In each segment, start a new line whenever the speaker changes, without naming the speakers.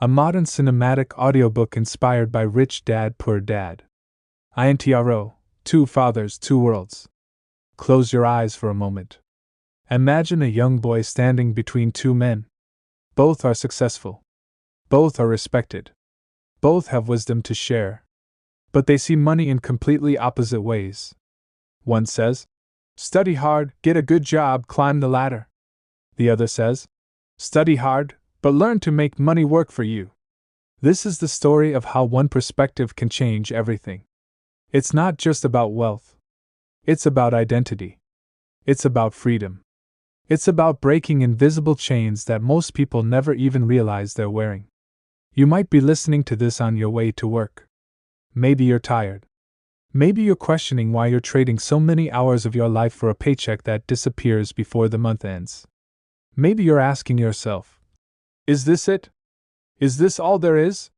a modern cinematic audiobook inspired by Rich Dad Poor Dad. INTRO, Two Fathers, Two Worlds. Close your eyes for a moment. Imagine a young boy standing between two men. Both are successful. Both are respected. Both have wisdom to share. But they see money in completely opposite ways. One says, "Study hard, get a good job, climb the ladder." The other says, "Study hard, but learn to make money work for you." This is the story of how one perspective can change everything. It's not just about wealth. It's about identity. It's about freedom. It's about breaking invisible chains that most people never even realize they're wearing. You might be listening to this on your way to work. Maybe you're tired. Maybe you're questioning why you're trading so many hours of your life for a paycheck that disappears before the month ends. Maybe you're asking yourself, is this it? Is this all there is?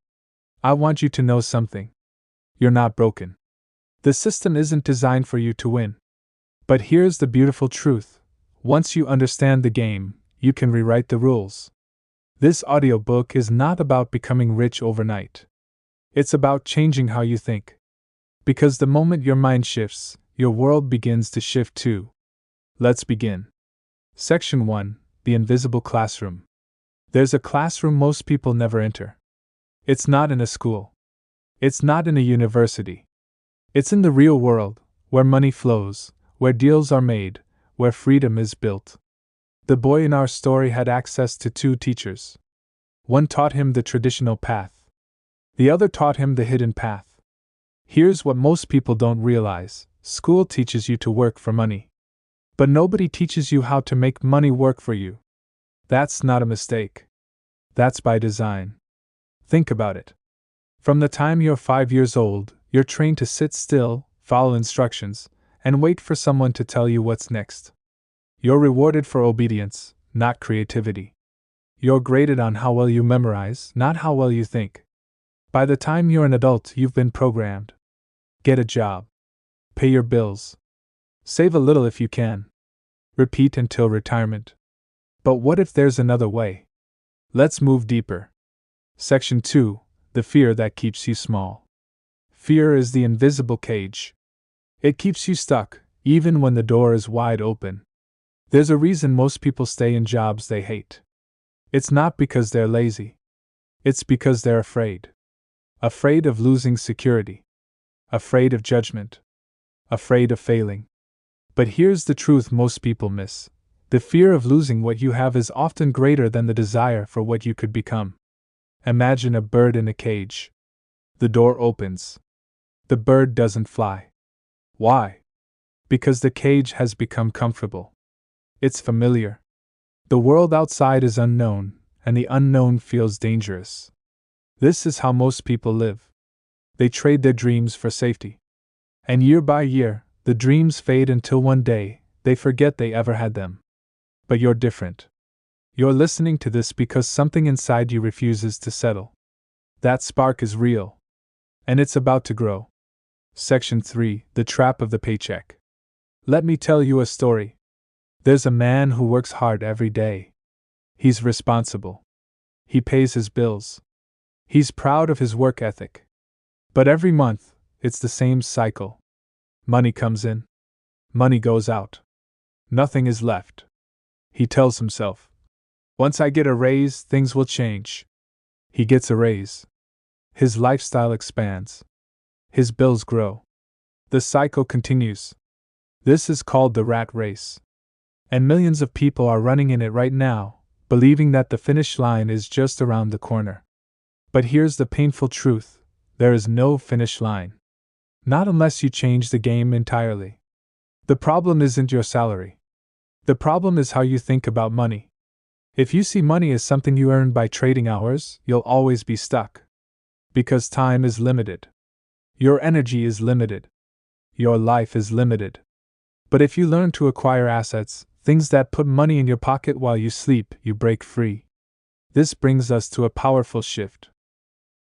I want you to know something. You're not broken. The system isn't designed for you to win. But here's the beautiful truth. Once you understand the game, you can rewrite the rules. This audiobook is not about becoming rich overnight. It's about changing how you think. Because the moment your mind shifts, your world begins to shift too. Let's begin. Section 1: The Invisible Classroom. There's a classroom most people never enter. It's not in a school. It's not in a university. It's in the real world, where money flows, where deals are made, where freedom is built. The boy in our story had access to two teachers. One taught him the traditional path. The other taught him the hidden path. Here's what most people don't realize: school teaches you to work for money. But nobody teaches you how to make money work for you. That's not a mistake. That's by design. Think about it. From the time you're 5 years old, you're trained to sit still, follow instructions, and wait for someone to tell you what's next. You're rewarded for obedience, not creativity. You're graded on how well you memorize, not how well you think. By the time you're an adult, you've been programmed. Get a job. Pay your bills. Save a little if you can. Repeat until retirement. But what if there's another way? Let's move deeper. Section 2: The Fear That Keeps You Small. Fear is the invisible cage. It keeps you stuck, even when the door is wide open. There's a reason most people stay in jobs they hate. It's not because they're lazy. It's because they're afraid. Afraid of losing security. Afraid of judgment. Afraid of failing. But here's the truth most people miss. The fear of losing what you have is often greater than the desire for what you could become. Imagine a bird in a cage. The door opens. The bird doesn't fly. Why? Because the cage has become comfortable. It's familiar. The world outside is unknown, and the unknown feels dangerous. This is how most people live. They trade their dreams for safety. And year by year, the dreams fade until one day, they forget they ever had them. But you're different. You're listening to this because something inside you refuses to settle. That spark is real. And it's about to grow. Section 3: The Trap of the Paycheck. Let me tell you a story. There's a man who works hard every day. He's responsible. He pays his bills. He's proud of his work ethic. But every month, it's the same cycle. Money comes in. Money goes out. Nothing is left. He tells himself, "Once I get a raise, things will change." He gets a raise. His lifestyle expands. His bills grow. The cycle continues. This is called the rat race. And millions of people are running in it right now, believing that the finish line is just around the corner. But here's the painful truth: there is no finish line. Not unless you change the game entirely. The problem isn't your salary. The problem is how you think about money. If you see money as something you earn by trading hours, you'll always be stuck. Because time is limited. Your energy is limited. Your life is limited. But if you learn to acquire assets, things that put money in your pocket while you sleep, you break free. This brings us to a powerful shift.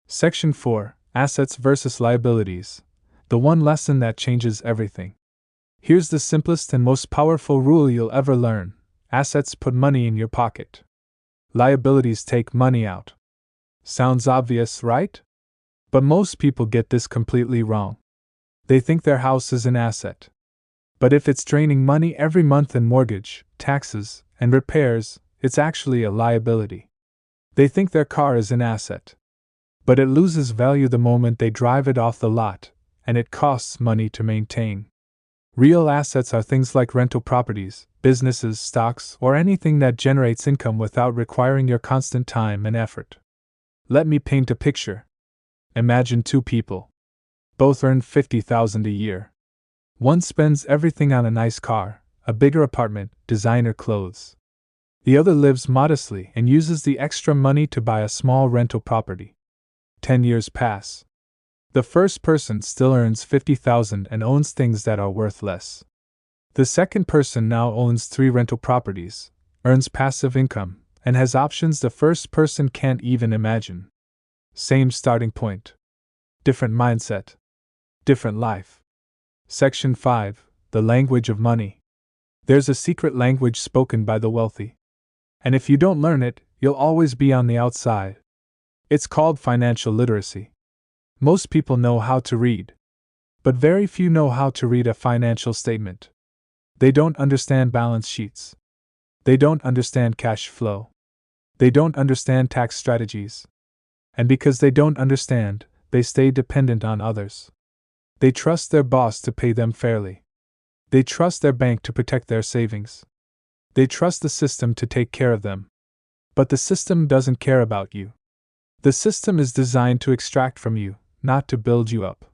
Section 4: Assets versus Liabilities. The one lesson that changes everything. Here's the simplest and most powerful rule you'll ever learn: assets put money in your pocket. Liabilities take money out. Sounds obvious, right? But most people get this completely wrong. They think their house is an asset. But if it's draining money every month in mortgage, taxes, and repairs, it's actually a liability. They think their car is an asset. But it loses value the moment they drive it off the lot, and it costs money to maintain. Real assets are things like rental properties, businesses, stocks, or anything that generates income without requiring your constant time and effort. Let me paint a picture. Imagine two people. Both earn $50,000 a year. One spends everything on a nice car, a bigger apartment, designer clothes. The other lives modestly and uses the extra money to buy a small rental property. 10 years pass. The first person still earns $50,000 and owns things that are worth less. The second person now owns 3 rental properties, earns passive income, and has options the first person can't even imagine. Same starting point. Different mindset. Different life. Section 5. The language of money. There's a secret language spoken by the wealthy. And if you don't learn it, you'll always be on the outside. It's called financial literacy. Most people know how to read. But very few know how to read a financial statement. They don't understand balance sheets. They don't understand cash flow. They don't understand tax strategies. And because they don't understand, they stay dependent on others. They trust their boss to pay them fairly. They trust their bank to protect their savings. They trust the system to take care of them. But the system doesn't care about you. The system is designed to extract from you, not to build you up.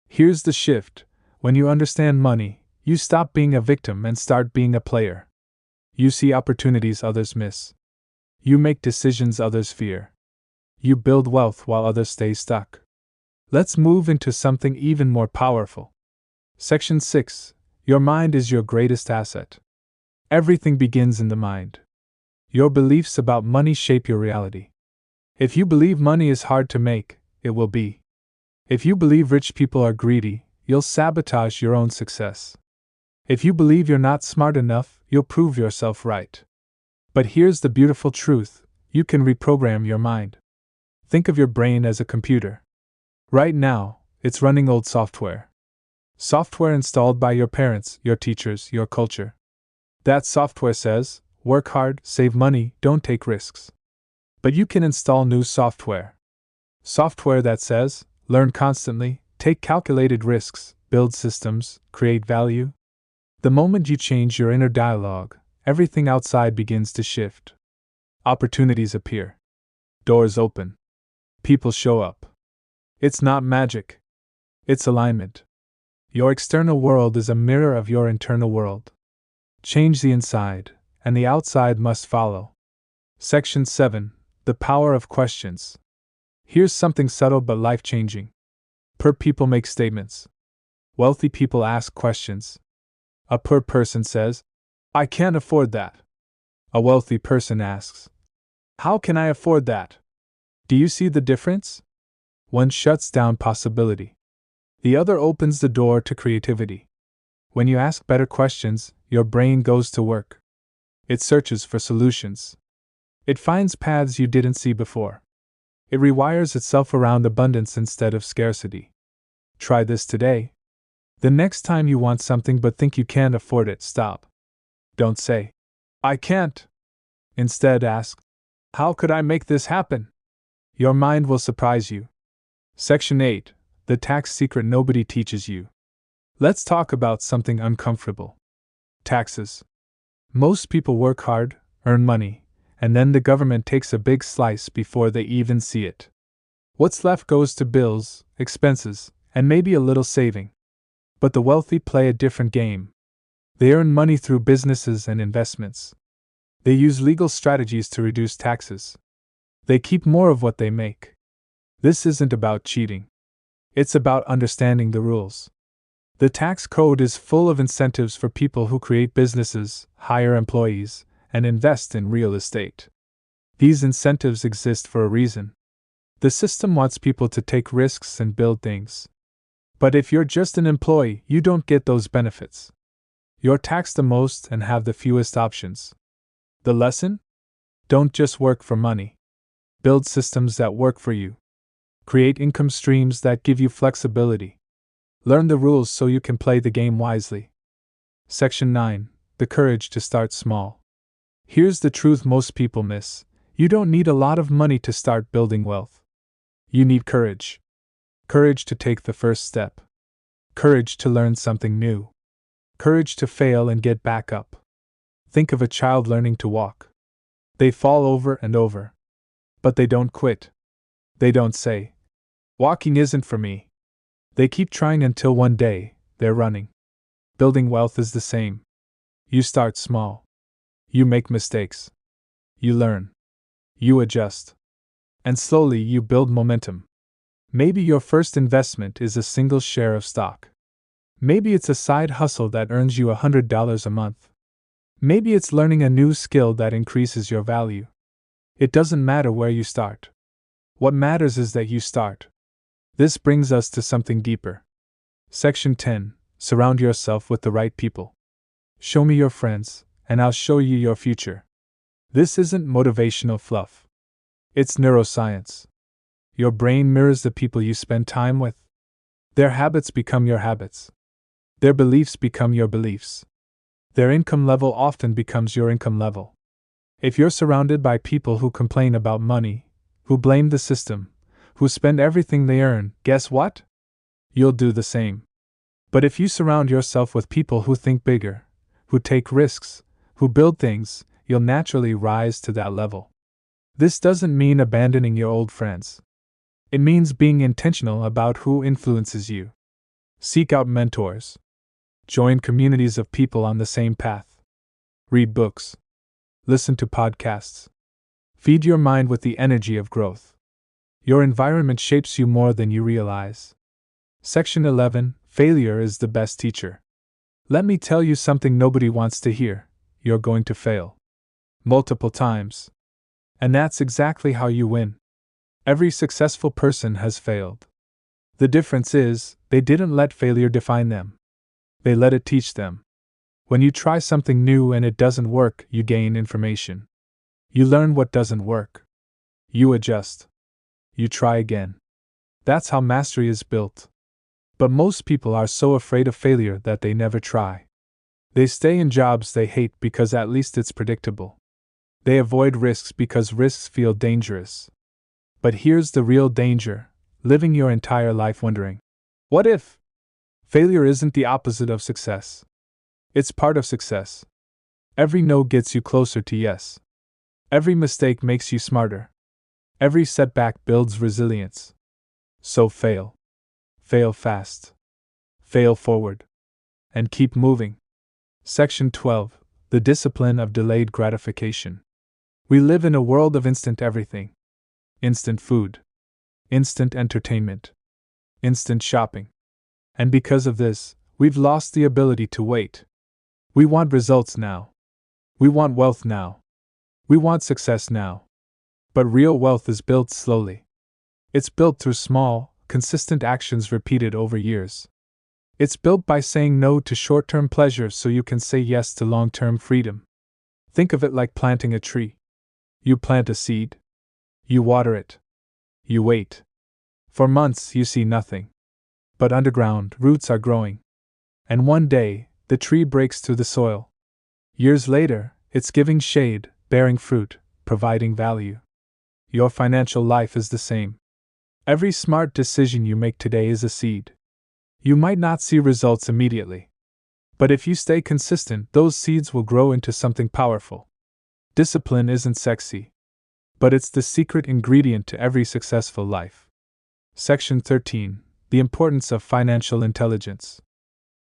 Here's the shift. When you understand money, you stop being a victim and start being a player. You see opportunities others miss. You make decisions others fear. You build wealth while others stay stuck. Let's move into something even more powerful. Section 6. Your mind is your greatest asset. Everything begins in the mind. Your beliefs about money shape your reality. If you believe money is hard to make, it will be. If you believe rich people are greedy, you'll sabotage your own success. If you believe you're not smart enough, you'll prove yourself right. But here's the beautiful truth: you can reprogram your mind. Think of your brain as a computer. Right now, it's running old software. Software installed by your parents, your teachers, your culture. That software says, work hard, save money, don't take risks. But you can install new software. Software that says, learn constantly, take calculated risks, build systems, create value. The moment you change your inner dialogue, everything outside begins to shift. Opportunities appear. Doors open. People show up. It's not magic. It's alignment. Your external world is a mirror of your internal world. Change the inside, and the outside must follow. Section 7. The power of questions. Here's something subtle but life-changing. Poor people make statements. Wealthy people ask questions. A poor person says, I can't afford that. A wealthy person asks, how can I afford that? Do you see the difference? One shuts down possibility. The other opens the door to creativity. When you ask better questions, your brain goes to work. It searches for solutions. It finds paths you didn't see before. It rewires itself around abundance instead of scarcity. Try this today. The next time you want something but think you can't afford it, stop. Don't say, I can't. Instead ask, how could I make this happen? Your mind will surprise you. Section 8. The tax secret nobody teaches you. Let's talk about something uncomfortable. Taxes. Most people work hard, earn money, and then the government takes a big slice before they even see it. What's left goes to bills, expenses, and maybe a little saving. But the wealthy play a different game. They earn money through businesses and investments. They use legal strategies to reduce taxes. They keep more of what they make. This isn't about cheating. It's about understanding the rules. The tax code is full of incentives for people who create businesses, hire employees, and invest in real estate. These incentives exist for a reason. The system wants people to take risks and build things. But if you're just an employee, you don't get those benefits. You're taxed the most and have the fewest options. The lesson? Don't just work for money. Build systems that work for you. Create income streams that give you flexibility. Learn the rules so you can play the game wisely. Section 9. The courage to start small. Here's the truth most people miss. You don't need a lot of money to start building wealth. You need courage. Courage to take the first step. Courage to learn something new. Courage to fail and get back up. Think of a child learning to walk. They fall over and over. But they don't quit. They don't say, "Walking isn't for me." They keep trying until one day, they're running. Building wealth is the same. You start small. You make mistakes. You learn. You adjust. And slowly you build momentum. Maybe your first investment is a single share of stock. Maybe it's a side hustle that earns you $100 a month. Maybe it's learning a new skill that increases your value. It doesn't matter where you start. What matters is that you start. This brings us to something deeper. Section 10. Surround yourself with the right people. Show me your friends, and I'll show you your future. This isn't motivational fluff. It's neuroscience. Your brain mirrors the people you spend time with. Their habits become your habits. Their beliefs become your beliefs. Their income level often becomes your income level. If you're surrounded by people who complain about money, who blame the system, who spend everything they earn, guess what? You'll do the same. But if you surround yourself with people who think bigger, who take risks, who build things, you'll naturally rise to that level. This doesn't mean abandoning your old friends. It means being intentional about who influences you. Seek out mentors. Join communities of people on the same path. Read books. Listen to podcasts. Feed your mind with the energy of growth. Your environment shapes you more than you realize. Section 11. Failure is the best teacher. Let me tell you something nobody wants to hear. You're going to fail. Multiple times. And that's exactly how you win. Every successful person has failed. The difference is, they didn't let failure define them. They let it teach them. When you try something new and it doesn't work, you gain information. You learn what doesn't work. You adjust. You try again. That's how mastery is built. But most people are so afraid of failure that they never try. They stay in jobs they hate because at least it's predictable. They avoid risks because risks feel dangerous. But here's the real danger: living your entire life wondering, what if? Failure isn't the opposite of success. It's part of success. Every no gets you closer to yes. Every mistake makes you smarter. Every setback builds resilience. So fail. Fail fast. Fail forward. And keep moving. Section 12. The discipline of delayed gratification. We live in a world of instant everything. Instant food. Instant entertainment. Instant shopping. And because of this, we've lost the ability to wait. We want results now. We want wealth now. We want success now. But real wealth is built slowly. It's built through small, consistent actions repeated over years. It's built by saying no to short-term pleasures so you can say yes to long-term freedom. Think of it like planting a tree. You plant a seed. You water it. You wait. For months you see nothing. But underground, roots are growing. And one day, the tree breaks through the soil. Years later, it's giving shade, bearing fruit, providing value. Your financial life is the same. Every smart decision you make today is a seed. You might not see results immediately. But if you stay consistent, those seeds will grow into something powerful. Discipline isn't sexy. But it's the secret ingredient to every successful life. Section 13. The importance of financial intelligence.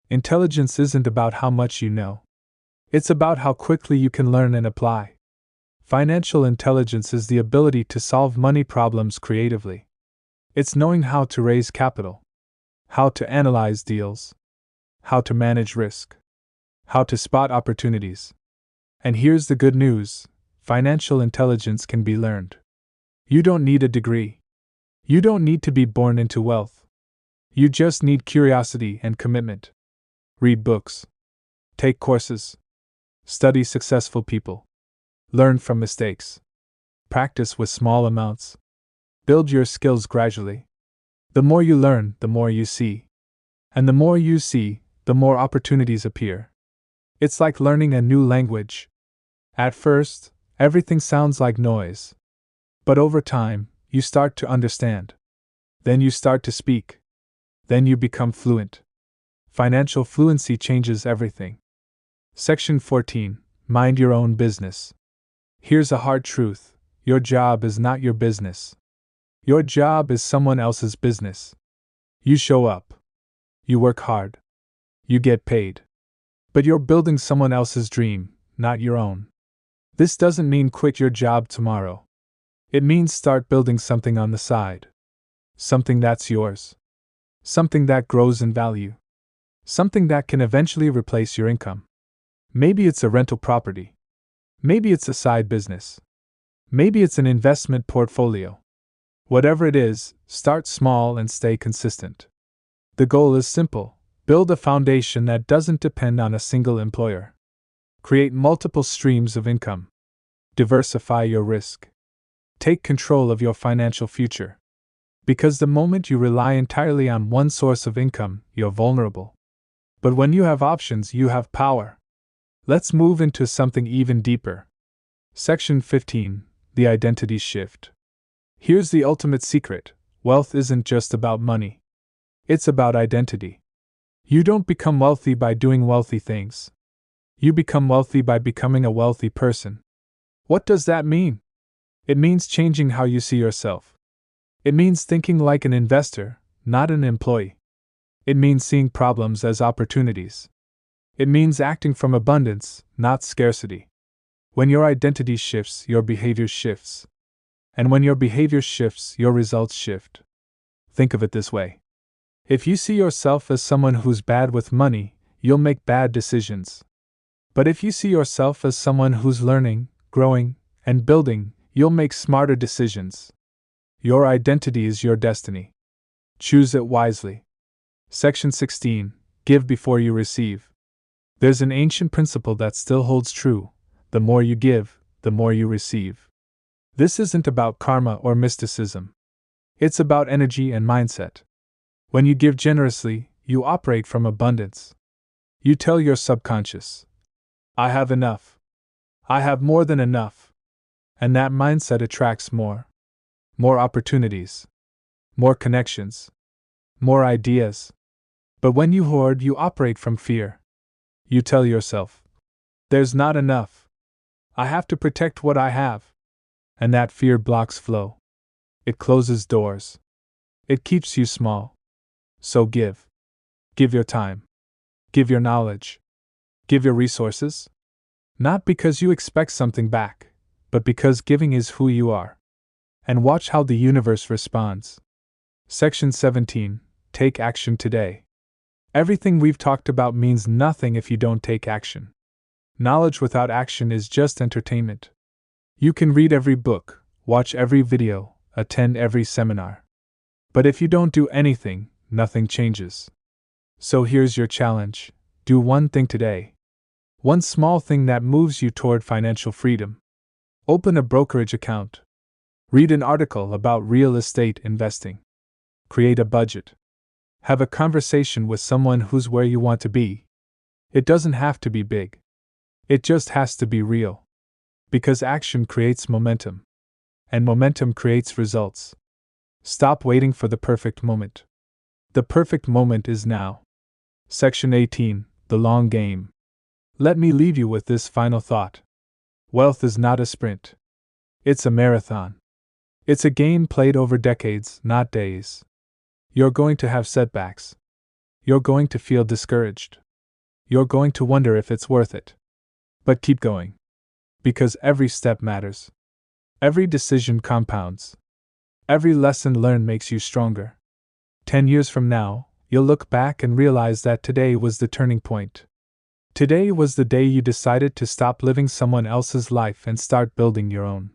Intelligence isn't about how much you know. It's about how quickly you can learn and apply. Financial intelligence is the ability to solve money problems creatively. It's knowing how to raise capital, how to analyze deals, how to manage risk, how to spot opportunities. And here's the good news: financial intelligence can be learned. You don't need a degree. You don't need to be born into wealth. You just need curiosity and commitment. Read books. Take courses. Study successful people. Learn from mistakes. Practice with small amounts. Build your skills gradually. The more you learn, the more you see. And the more you see, the more opportunities appear. It's like learning a new language. At first, everything sounds like noise. But over time, you start to understand. Then you start to speak. Then you become fluent. Financial fluency changes everything. Section 14. Mind your own business. Here's a hard truth. Your job is not your business. Your job is someone else's business. You show up. You work hard. You get paid. But you're building someone else's dream, not your own. This doesn't mean quit your job tomorrow. It means start building something on the side. Something that's yours. Something that grows in value. Something that can eventually replace your income. Maybe it's a rental property. Maybe it's a side business. Maybe it's an investment portfolio. Whatever it is, start small and stay consistent. The goal is simple. Build a foundation that doesn't depend on a single employer. Create multiple streams of income. Diversify your risk. Take control of your financial future. Because the moment you rely entirely on one source of income, you're vulnerable. But when you have options, you have power. Let's move into something even deeper. Section 15. The Identity Shift. Here's the ultimate secret. Wealth isn't just about money. It's about identity. You don't become wealthy by doing wealthy things. You become wealthy by becoming a wealthy person. What does that mean? It means changing how you see yourself. It means thinking like an investor, not an employee. It means seeing problems as opportunities. It means acting from abundance, not scarcity. When your identity shifts, your behavior shifts. And when your behavior shifts, your results shift. Think of it this way. If you see yourself as someone who's bad with money, you'll make bad decisions. But if you see yourself as someone who's learning, growing, and building, you'll make smarter decisions. Your identity is your destiny. Choose it wisely. Section 16. Give before you receive. There's an ancient principle that still holds true. The more you give, the more you receive. This isn't about karma or mysticism. It's about energy and mindset. When you give generously, you operate from abundance. You tell your subconscious, I have enough. I have more than enough. And that mindset attracts more. More opportunities. More connections. More ideas. But when you hoard, you operate from fear. You tell yourself, there's not enough. I have to protect what I have. And that fear blocks flow. It closes doors. It keeps you small. So give. Give your time. Give your knowledge. Give your resources. Not because you expect something back, but because giving is who you are. And watch how the universe responds. Section 17. Take action today. Everything we've talked about means nothing if you don't take action. Knowledge without action is just entertainment. You can read every book, watch every video, attend every seminar. But if you don't do anything, nothing changes. So here's your challenge. Do one thing today. One small thing that moves you toward financial freedom. Open a brokerage account. Read an article about real estate investing. Create a budget. Have a conversation with someone who's where you want to be. It doesn't have to be big. It just has to be real. Because action creates momentum. And momentum creates results. Stop waiting for the perfect moment. The perfect moment is now. Section 18. The Long Game. Let me leave you with this final thought. Wealth is not a sprint. It's a marathon. It's a game played over decades, not days. You're going to have setbacks. You're going to feel discouraged. You're going to wonder if it's worth it. But keep going. Because every step matters. Every decision compounds. Every lesson learned makes you stronger. 10 years from now, you'll look back and realize that today was the turning point. Today was the day you decided to stop living someone else's life and start building your own.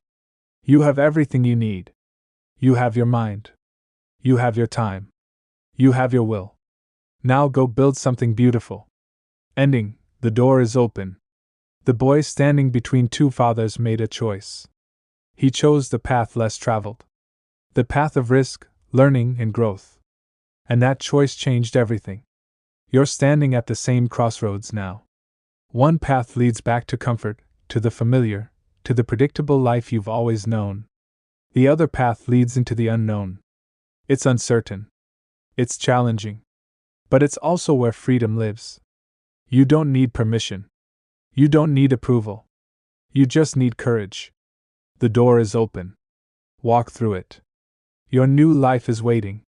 You have everything you need. You have your mind. You have your time. You have your will. Now go build something beautiful. Ending. The door is open. The boy standing between two fathers made a choice. He chose the path less traveled. The path of risk, learning, and growth. And that choice changed everything. You're standing at the same crossroads now. One path leads back to comfort, to the familiar, to the predictable life you've always known. The other path leads into the unknown. It's uncertain. It's challenging. But it's also where freedom lives. You don't need permission. You don't need approval. You just need courage. The door is open. Walk through it. Your new life is waiting.